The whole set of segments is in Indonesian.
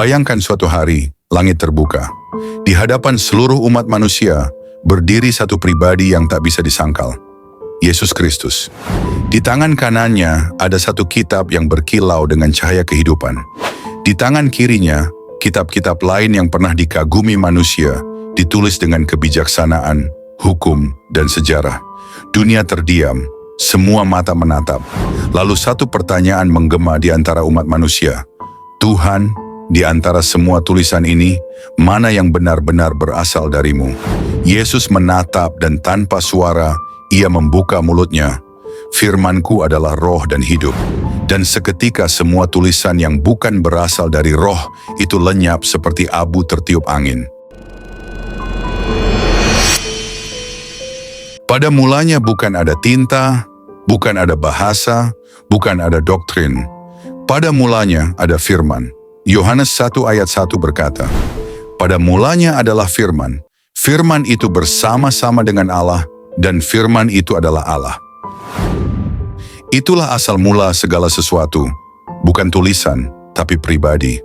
Bayangkan suatu hari, langit terbuka. Di hadapan seluruh umat manusia, berdiri satu pribadi yang tak bisa disangkal. Yesus Kristus. Di tangan kanannya ada satu kitab yang berkilau dengan cahaya kehidupan. Di tangan kirinya, kitab-kitab lain yang pernah dikagumi manusia, ditulis dengan kebijaksanaan, hukum, dan sejarah. Dunia terdiam, semua mata menatap. Lalu satu pertanyaan menggema di antara umat manusia. Tuhan, di antara semua tulisan ini, mana yang benar-benar berasal darimu? Yesus menatap dan tanpa suara, ia membuka mulutnya. Firman-Ku adalah roh dan hidup. Dan seketika semua tulisan yang bukan berasal dari roh itu lenyap seperti abu tertiup angin. Pada mulanya bukan ada tinta, bukan ada bahasa, bukan ada doktrin. Pada mulanya ada firman. Yohanes 1 ayat 1 berkata, pada mulanya adalah firman. Firman itu bersama-sama dengan Allah, dan firman itu adalah Allah. Itulah asal mula segala sesuatu, bukan tulisan, tapi pribadi.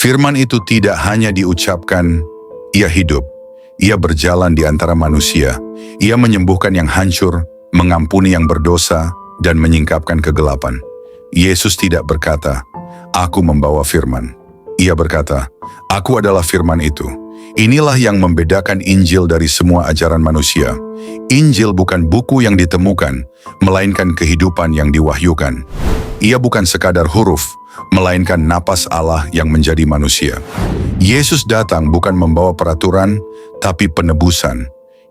Firman itu tidak hanya diucapkan, ia hidup. Ia berjalan di antara manusia. Ia menyembuhkan yang hancur, mengampuni yang berdosa, dan menyingkapkan kegelapan. Yesus tidak berkata, aku membawa firman. Ia berkata, aku adalah firman itu. Inilah yang membedakan Injil dari semua ajaran manusia. Injil bukan buku yang ditemukan, melainkan kehidupan yang diwahyukan. Ia bukan sekadar huruf, melainkan napas Allah yang menjadi manusia. Yesus datang bukan membawa peraturan, tapi penebusan.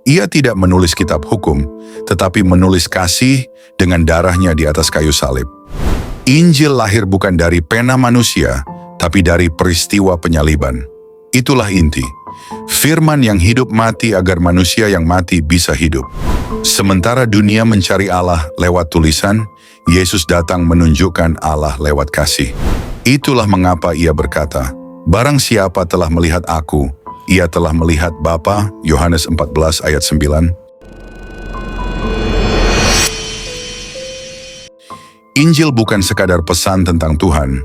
Ia tidak menulis kitab hukum, tetapi menulis kasih dengan darahnya di atas kayu salib. Injil lahir bukan dari pena manusia, tapi dari peristiwa penyaliban. Itulah inti. Firman yang hidup mati agar manusia yang mati bisa hidup. Sementara dunia mencari Allah lewat tulisan, Yesus datang menunjukkan Allah lewat kasih. Itulah mengapa ia berkata, barang siapa telah melihat aku, ia telah melihat Bapa. Yohanes 14 ayat 9. Injil bukan sekadar pesan tentang Tuhan.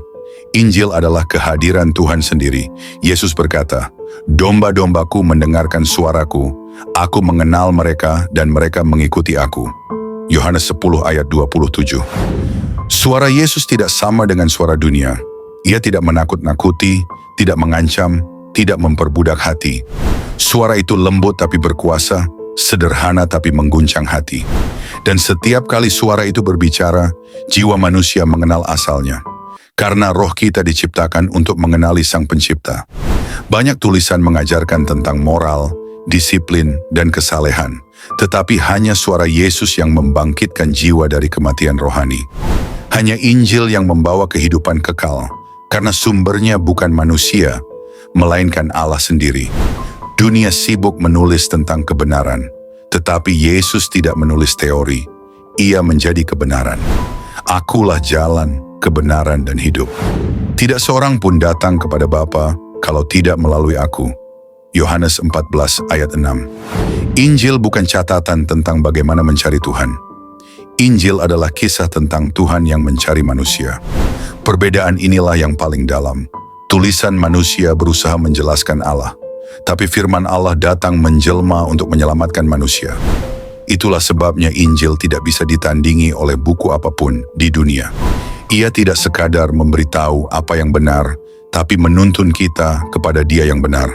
Injil adalah kehadiran Tuhan sendiri. Yesus berkata, domba-dombaku mendengarkan suaraku, aku mengenal mereka dan mereka mengikuti aku. Yohanes 10 ayat 27. Suara Yesus tidak sama dengan suara dunia. Ia tidak menakut-nakuti, tidak mengancam, tidak memperbudak hati. Suara itu lembut tapi berkuasa, sederhana tapi mengguncang hati. Dan setiap kali suara itu berbicara, jiwa manusia mengenal asalnya. Karena roh kita diciptakan untuk mengenali Sang Pencipta. Banyak tulisan mengajarkan tentang moral, disiplin, dan kesalehan. Tetapi hanya suara Yesus yang membangkitkan jiwa dari kematian rohani. Hanya Injil yang membawa kehidupan kekal. Karena sumbernya bukan manusia, melainkan Allah sendiri. Dunia sibuk menulis tentang kebenaran. Tetapi Yesus tidak menulis teori. Ia menjadi kebenaran. Akulah jalan, kebenaran, dan hidup. Tidak seorang pun datang kepada Bapa kalau tidak melalui aku. Yohanes 14 ayat 6. Injil bukan catatan tentang bagaimana mencari Tuhan. Injil adalah kisah tentang Tuhan yang mencari manusia. Perbedaan inilah yang paling dalam. Tulisan manusia berusaha menjelaskan Allah, tapi firman Allah datang menjelma untuk menyelamatkan manusia. Itulah sebabnya Injil tidak bisa ditandingi oleh buku apapun di dunia. Ia tidak sekadar memberitahu apa yang benar, tapi menuntun kita kepada Dia yang benar.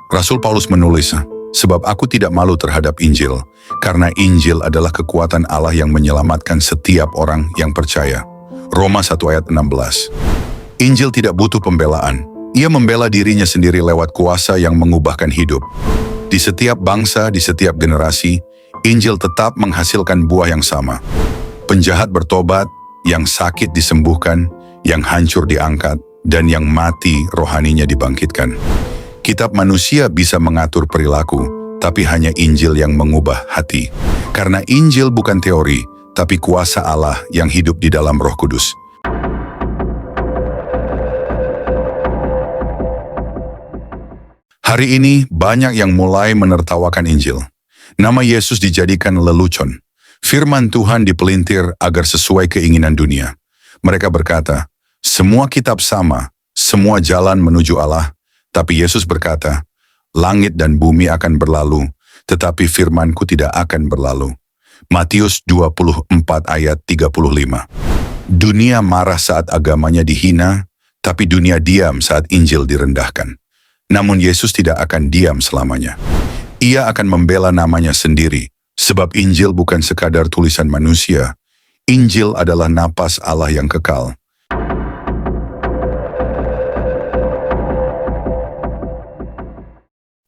Rasul Paulus menulis, sebab aku tidak malu terhadap Injil, karena Injil adalah kekuatan Allah yang menyelamatkan setiap orang yang percaya. Roma 1 ayat 16. Injil tidak butuh pembelaan. Ia membela dirinya sendiri lewat kuasa yang mengubahkan hidup. Di setiap bangsa, di setiap generasi, Injil tetap menghasilkan buah yang sama. Penjahat bertobat, yang sakit disembuhkan, yang hancur diangkat, dan yang mati rohaninya dibangkitkan. Kitab manusia bisa mengatur perilaku, tapi hanya Injil yang mengubah hati. Karena Injil bukan teori, tapi kuasa Allah yang hidup di dalam Roh Kudus. Hari ini banyak yang mulai menertawakan Injil. Nama Yesus dijadikan lelucon. Firman Tuhan dipelintir agar sesuai keinginan dunia. Mereka berkata, semua kitab sama, semua jalan menuju Allah, tapi Yesus berkata, langit dan bumi akan berlalu, tetapi firman-Ku tidak akan berlalu. Matius 24 ayat 35. Dunia marah saat agamanya dihina, tapi dunia diam saat Injil direndahkan. Namun Yesus tidak akan diam selamanya. Ia akan membela namanya sendiri, sebab Injil bukan sekadar tulisan manusia. Injil adalah napas Allah yang kekal.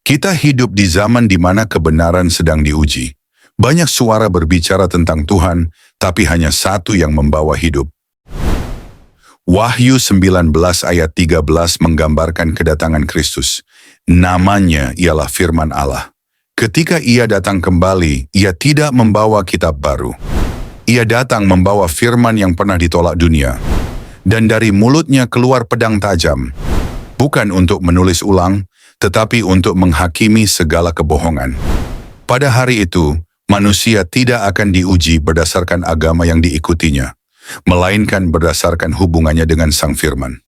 Kita hidup di zaman di mana kebenaran sedang diuji. Banyak suara berbicara tentang Tuhan, tapi hanya satu yang membawa hidup. Wahyu 19 ayat 13 menggambarkan kedatangan Kristus. Namanya ialah firman Allah. Ketika ia datang kembali, ia tidak membawa kitab baru. Ia datang membawa firman yang pernah ditolak dunia. Dan dari mulutnya keluar pedang tajam. Bukan untuk menulis ulang, tetapi untuk menghakimi segala kebohongan. Pada hari itu, manusia tidak akan diuji berdasarkan agama yang diikutinya, melainkan berdasarkan hubungannya dengan Sang Firman.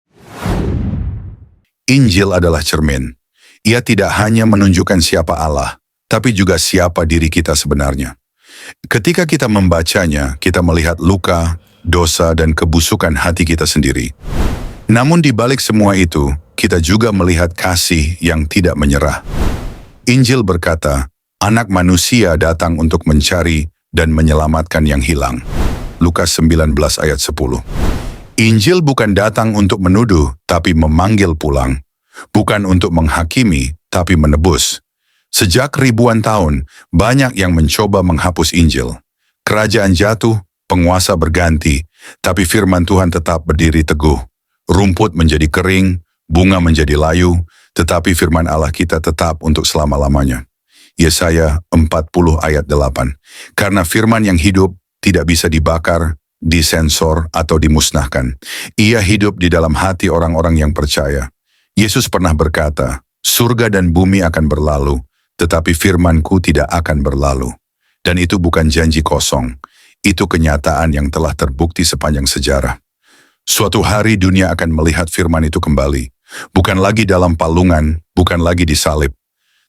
Injil adalah cermin. Ia tidak hanya menunjukkan siapa Allah, tapi juga siapa diri kita sebenarnya. Ketika kita membacanya, kita melihat luka, dosa, dan kebusukan hati kita sendiri. Namun di balik semua itu, kita juga melihat kasih yang tidak menyerah. Injil berkata, Anak manusia datang untuk mencari dan menyelamatkan yang hilang. Lukas 19 ayat 10. Injil bukan datang untuk menuduh, tapi memanggil pulang. Bukan untuk menghakimi, tapi menebus. Sejak ribuan tahun, banyak yang mencoba menghapus Injil. Kerajaan jatuh, penguasa berganti, tapi firman Tuhan tetap berdiri teguh. Rumput menjadi kering, bunga menjadi layu, tetapi firman Allah kita tetap untuk selama-lamanya. Yesaya 40 ayat 8. Karena firman yang hidup tidak bisa dibakar, disensor, atau dimusnahkan. Ia hidup di dalam hati orang-orang yang percaya. Yesus pernah berkata, surga dan bumi akan berlalu, tetapi firman-Ku tidak akan berlalu. Dan itu bukan janji kosong, itu kenyataan yang telah terbukti sepanjang sejarah. Suatu hari dunia akan melihat firman itu kembali, bukan lagi dalam palungan, bukan lagi disalib,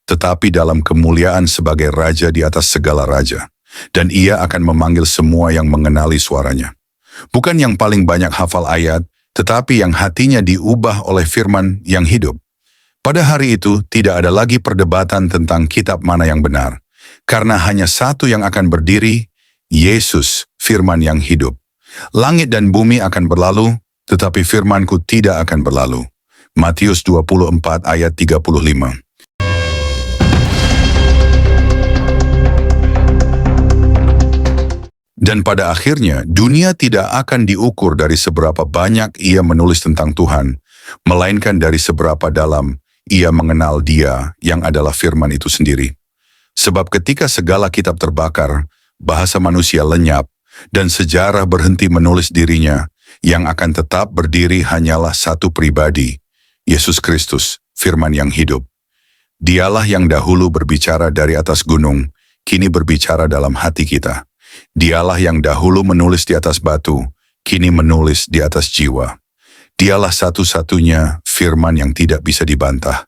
tetapi dalam kemuliaan sebagai raja di atas segala raja. Dan ia akan memanggil semua yang mengenali suaranya. Bukan yang paling banyak hafal ayat, tetapi yang hatinya diubah oleh firman yang hidup. Pada hari itu tidak ada lagi perdebatan tentang kitab mana yang benar, karena hanya satu yang akan berdiri, Yesus, firman yang hidup. Langit dan bumi akan berlalu, tetapi firman-Ku tidak akan berlalu. Matius 24 ayat 35. Dan pada akhirnya, dunia tidak akan diukur dari seberapa banyak ia menulis tentang Tuhan, melainkan dari seberapa dalam ia mengenal Dia yang adalah firman itu sendiri. Sebab ketika segala kitab terbakar, bahasa manusia lenyap, dan sejarah berhenti menulis dirinya, yang akan tetap berdiri hanyalah satu pribadi, Yesus Kristus, firman yang hidup. Dialah yang dahulu berbicara dari atas gunung, kini berbicara dalam hati kita. Dialah yang dahulu menulis di atas batu, kini menulis di atas jiwa. Dialah satu-satunya firman yang tidak bisa dibantah,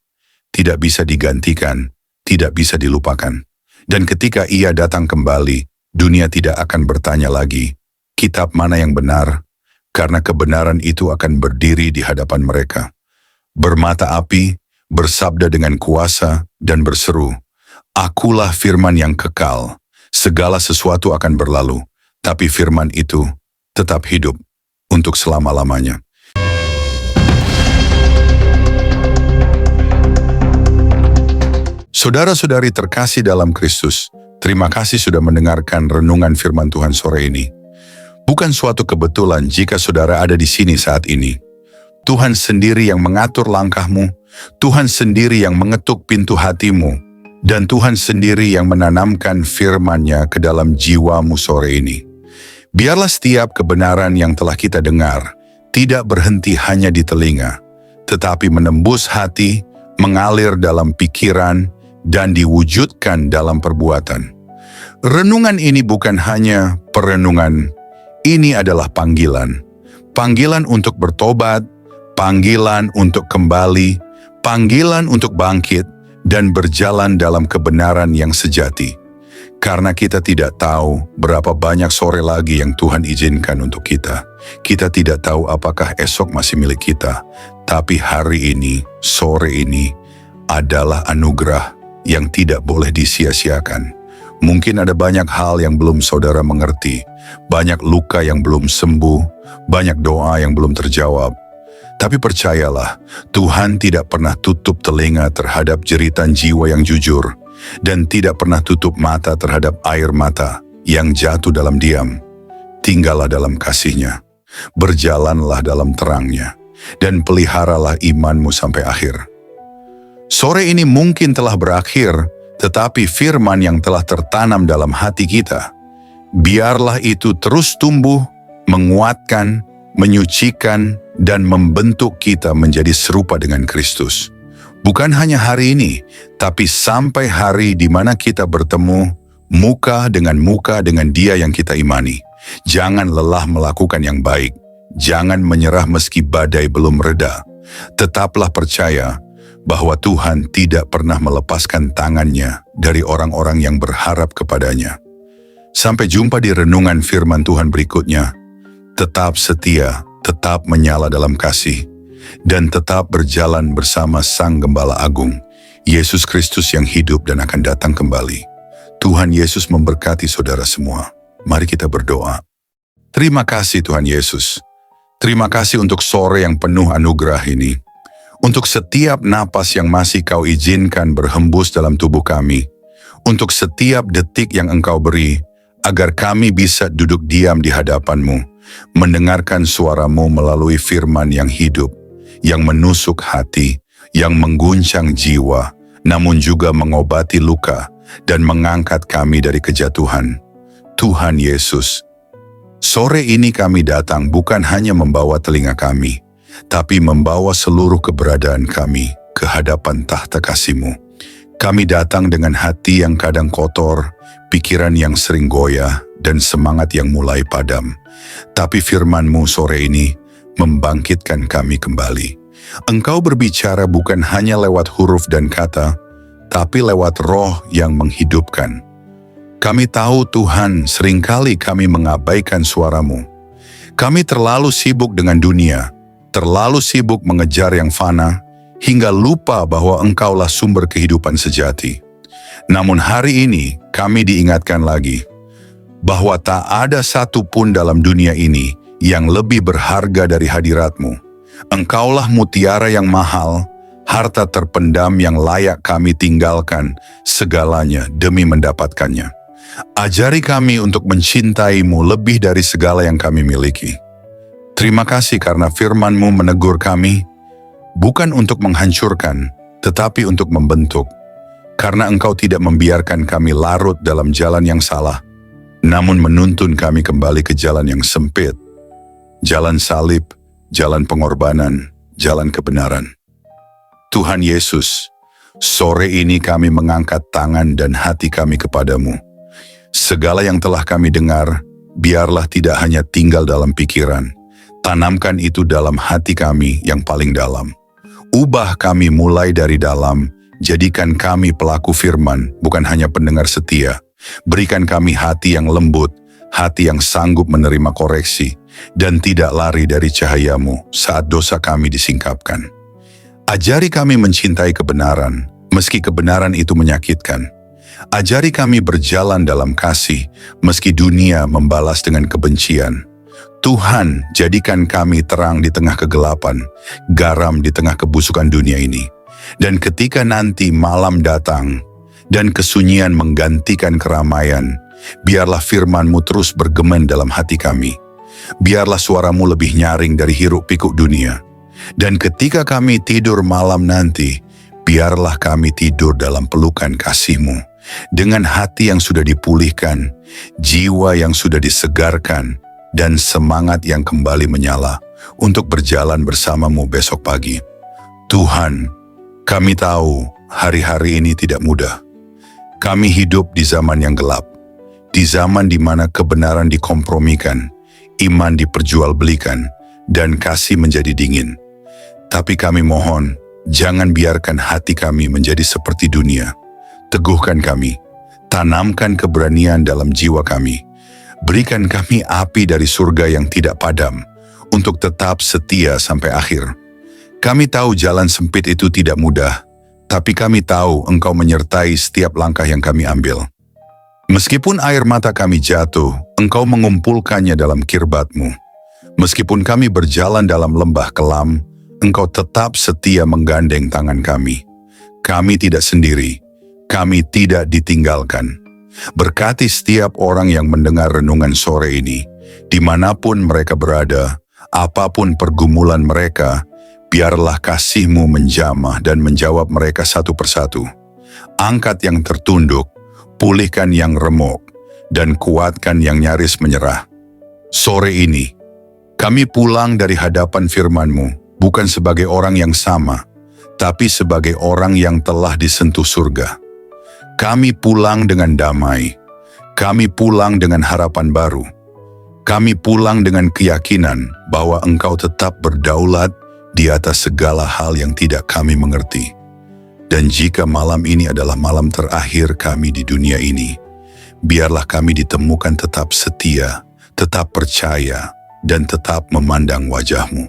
tidak bisa digantikan, tidak bisa dilupakan. Dan ketika ia datang kembali, dunia tidak akan bertanya lagi, kitab mana yang benar, karena kebenaran itu akan berdiri di hadapan mereka. Bermata api, bersabda dengan kuasa, dan berseru, Akulah firman yang kekal. Segala sesuatu akan berlalu, tapi firman itu tetap hidup untuk selama-lamanya. Saudara-saudari terkasih dalam Kristus, terima kasih sudah mendengarkan renungan firman Tuhan sore ini. Bukan suatu kebetulan jika saudara ada di sini saat ini. Tuhan sendiri yang mengatur langkahmu, Tuhan sendiri yang mengetuk pintu hatimu, dan Tuhan sendiri yang menanamkan firman-Nya ke dalam jiwamu sore ini. Biarlah setiap kebenaran yang telah kita dengar tidak berhenti hanya di telinga, tetapi menembus hati, mengalir dalam pikiran, dan diwujudkan dalam perbuatan. Renungan ini bukan hanya perenungan, ini adalah panggilan. Panggilan untuk bertobat, panggilan untuk kembali, panggilan untuk bangkit, dan berjalan dalam kebenaran yang sejati. Karena kita tidak tahu berapa banyak sore lagi yang Tuhan izinkan untuk kita. Kita tidak tahu apakah esok masih milik kita. Tapi hari ini, sore ini, adalah anugerah yang tidak boleh disia-siakan. Mungkin ada banyak hal yang belum saudara mengerti, banyak luka yang belum sembuh, banyak doa yang belum terjawab. Tapi percayalah, Tuhan tidak pernah tutup telinga terhadap jeritan jiwa yang jujur, dan tidak pernah tutup mata terhadap air mata yang jatuh dalam diam. Tinggallah dalam kasih-Nya, berjalanlah dalam terang-Nya, dan peliharalah imanmu sampai akhir. Sore ini mungkin telah berakhir, tetapi firman yang telah tertanam dalam hati kita, biarlah itu terus tumbuh, menguatkan, menyucikan, dan membentuk kita menjadi serupa dengan Kristus. Bukan hanya hari ini, tapi sampai hari di mana kita bertemu muka dengan Dia yang kita imani. Jangan lelah melakukan yang baik. Jangan menyerah meski badai belum reda. Tetaplah percaya bahwa Tuhan tidak pernah melepaskan tangan-Nya dari orang-orang yang berharap kepadanya. Sampai jumpa di renungan firman Tuhan berikutnya. Tetap setia, tetap menyala dalam kasih, dan tetap berjalan bersama Sang Gembala Agung, Yesus Kristus yang hidup dan akan datang kembali. Tuhan Yesus memberkati saudara semua. Mari kita berdoa. Terima kasih Tuhan Yesus. Terima kasih untuk sore yang penuh anugerah ini. Untuk setiap napas yang masih Kau izinkan berhembus dalam tubuh kami. Untuk setiap detik yang Engkau beri, agar kami bisa duduk diam di hadapan-Mu, mendengarkan suara-Mu melalui firman yang hidup, yang menusuk hati, yang mengguncang jiwa, namun juga mengobati luka dan mengangkat kami dari kejatuhan. Tuhan Yesus, sore ini kami datang bukan hanya membawa telinga kami, tapi membawa seluruh keberadaan kami ke hadapan tahta kasih-Mu. Kami datang dengan hati yang kadang kotor, pikiran yang sering goyah, dan semangat yang mulai padam. Tapi firman-Mu sore ini membangkitkan kami kembali. Engkau berbicara bukan hanya lewat huruf dan kata, tapi lewat roh yang menghidupkan. Kami tahu Tuhan, seringkali kami mengabaikan suara-Mu. Kami terlalu sibuk dengan dunia, terlalu sibuk mengejar yang fana, hingga lupa bahwa Engkaulah sumber kehidupan sejati. Namun hari ini kami diingatkan lagi, bahwa tak ada satu pun dalam dunia ini yang lebih berharga dari hadirat-Mu. Engkaulah mutiara yang mahal, harta terpendam yang layak kami tinggalkan segalanya demi mendapatkannya. Ajari kami untuk mencintai-Mu lebih dari segala yang kami miliki. Terima kasih karena firman-Mu menegur kami, bukan untuk menghancurkan, tetapi untuk membentuk. Karena Engkau tidak membiarkan kami larut dalam jalan yang salah, namun menuntun kami kembali ke jalan yang sempit, jalan salib, jalan pengorbanan, jalan kebenaran. Tuhan Yesus, sore ini kami mengangkat tangan dan hati kami kepadamu. Segala yang telah kami dengar, biarlah tidak hanya tinggal dalam pikiran, tanamkan itu dalam hati kami yang paling dalam. Ubah kami mulai dari dalam, jadikan kami pelaku firman, bukan hanya pendengar setia. Berikan kami hati yang lembut, hati yang sanggup menerima koreksi, dan tidak lari dari cahaya-Mu saat dosa kami disingkapkan. Ajari kami mencintai kebenaran, meski kebenaran itu menyakitkan. Ajari kami berjalan dalam kasih, meski dunia membalas dengan kebencian. Tuhan, jadikan kami terang di tengah kegelapan, garam di tengah kebusukan dunia ini. Dan ketika nanti malam datang, dan kesunyian menggantikan keramaian, biarlah firman-Mu terus bergema dalam hati kami. Biarlah suara-Mu lebih nyaring dari hiruk-pikuk dunia. Dan ketika kami tidur malam nanti, biarlah kami tidur dalam pelukan kasih-Mu. Dengan hati yang sudah dipulihkan, jiwa yang sudah disegarkan, dan semangat yang kembali menyala untuk berjalan bersama-Mu besok pagi. Tuhan, kami tahu hari-hari ini tidak mudah. Kami hidup di zaman yang gelap, di zaman di mana kebenaran dikompromikan, iman diperjualbelikan, dan kasih menjadi dingin. Tapi kami mohon, jangan biarkan hati kami menjadi seperti dunia. Teguhkan kami, tanamkan keberanian dalam jiwa kami. Berikan kami api dari surga yang tidak padam, untuk tetap setia sampai akhir. Kami tahu jalan sempit itu tidak mudah, tapi kami tahu Engkau menyertai setiap langkah yang kami ambil. Meskipun air mata kami jatuh, Engkau mengumpulkannya dalam kirbat-Mu. Meskipun kami berjalan dalam lembah kelam, Engkau tetap setia menggandeng tangan kami. Kami tidak sendiri, kami tidak ditinggalkan. Berkati setiap orang yang mendengar renungan sore ini, dimanapun mereka berada, apapun pergumulan mereka, biarlah kasih-Mu menjamah dan menjawab mereka satu persatu. Angkat yang tertunduk, pulihkan yang remuk, dan kuatkan yang nyaris menyerah. Sore ini, kami pulang dari hadapan firman-Mu, bukan sebagai orang yang sama, tapi sebagai orang yang telah disentuh surga. Kami pulang dengan damai, kami pulang dengan harapan baru, kami pulang dengan keyakinan bahwa Engkau tetap berdaulat di atas segala hal yang tidak kami mengerti. Dan jika malam ini adalah malam terakhir kami di dunia ini, biarlah kami ditemukan tetap setia, tetap percaya, dan tetap memandang wajah-Mu.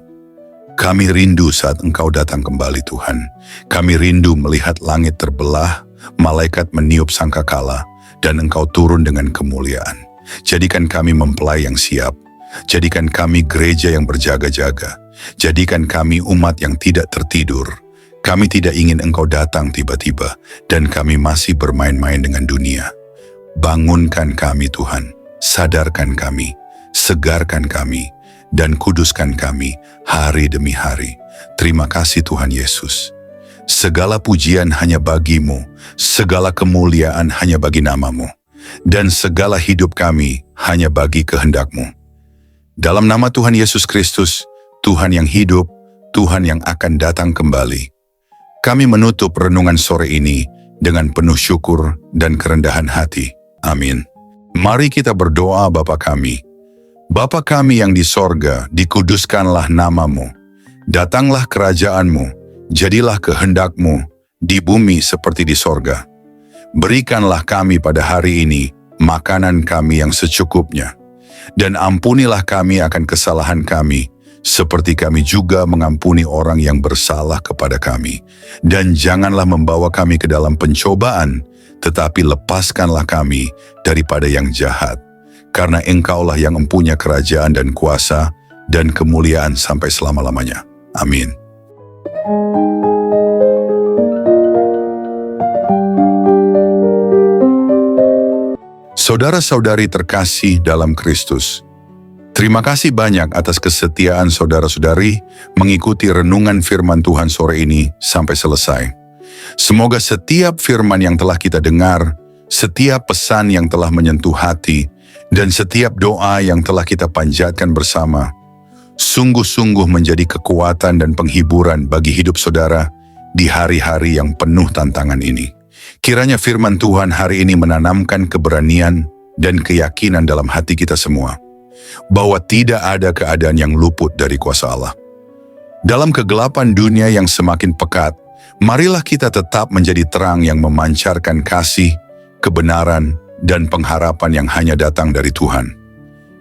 Kami rindu saat Engkau datang kembali Tuhan. Kami rindu melihat langit terbelah, malaikat meniup sangkakala, dan Engkau turun dengan kemuliaan. Jadikan kami mempelai yang siap. Jadikan kami gereja yang berjaga-jaga. Jadikan kami umat yang tidak tertidur. Kami tidak ingin Engkau datang tiba-tiba, dan kami masih bermain-main dengan dunia. Bangunkan kami Tuhan, sadarkan kami, segarkan kami, dan kuduskan kami hari demi hari. Terima kasih Tuhan Yesus. Segala pujian hanya bagi-Mu, segala kemuliaan hanya bagi nama-Mu, dan segala hidup kami hanya bagi kehendak-Mu. Dalam nama Tuhan Yesus Kristus, Tuhan yang hidup, Tuhan yang akan datang kembali, kami menutup renungan sore ini dengan penuh syukur dan kerendahan hati. Amin. Mari kita berdoa. Bapa kami, Bapa kami yang di sorga, dikuduskanlah nama-Mu. Datanglah kerajaan-Mu, jadilah kehendak-Mu di bumi seperti di sorga. Berikanlah kami pada hari ini makanan kami yang secukupnya. Dan ampunilah kami akan kesalahan kami, seperti kami juga mengampuni orang yang bersalah kepada kami. Dan janganlah membawa kami ke dalam pencobaan, tetapi lepaskanlah kami daripada yang jahat. Karena Engkaulah yang mempunyai kerajaan dan kuasa dan kemuliaan sampai selama-lamanya. Amin. Saudara-saudari terkasih dalam Kristus, terima kasih banyak atas kesetiaan saudara-saudari mengikuti renungan firman Tuhan sore ini sampai selesai. Semoga setiap firman yang telah kita dengar, setiap pesan yang telah menyentuh hati, dan setiap doa yang telah kita panjatkan bersama, sungguh-sungguh menjadi kekuatan dan penghiburan bagi hidup saudara di hari-hari yang penuh tantangan ini. Kiranya firman Tuhan hari ini menanamkan keberanian dan keyakinan dalam hati kita semua, bahwa tidak ada keadaan yang luput dari kuasa Allah. Dalam kegelapan dunia yang semakin pekat, marilah kita tetap menjadi terang yang memancarkan kasih, kebenaran, dan pengharapan yang hanya datang dari Tuhan.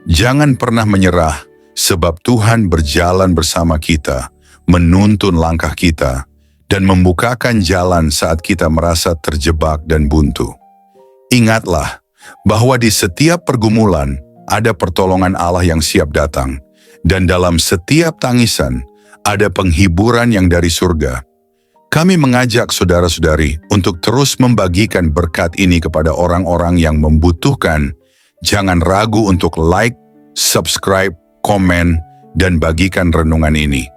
Jangan pernah menyerah, sebab Tuhan berjalan bersama kita, menuntun langkah kita, dan membukakan jalan saat kita merasa terjebak dan buntu. Ingatlah bahwa di setiap pergumulan ada pertolongan Allah yang siap datang, dan dalam setiap tangisan ada penghiburan yang dari surga. Kami mengajak saudara-saudari untuk terus membagikan berkat ini kepada orang-orang yang membutuhkan. Jangan ragu untuk like, subscribe, komen, dan bagikan renungan ini.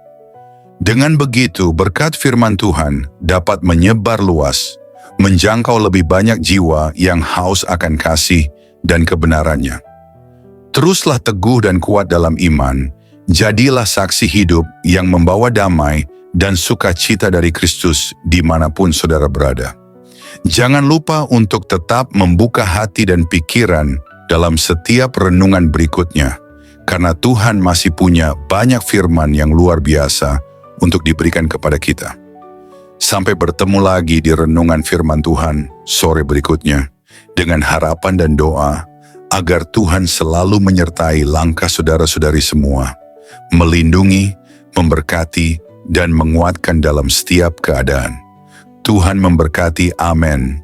Dengan begitu, berkat firman Tuhan dapat menyebar luas, menjangkau lebih banyak jiwa yang haus akan kasih dan kebenarannya. Teruslah teguh dan kuat dalam iman, jadilah saksi hidup yang membawa damai dan sukacita dari Kristus dimanapun saudara berada. Jangan lupa untuk tetap membuka hati dan pikiran dalam setiap renungan berikutnya, karena Tuhan masih punya banyak firman yang luar biasa untuk diberikan kepada kita. Sampai bertemu lagi di renungan firman Tuhan sore berikutnya, dengan harapan dan doa agar Tuhan selalu menyertai langkah saudara-saudari semua, melindungi, memberkati, dan menguatkan dalam setiap keadaan. Tuhan memberkati, amin.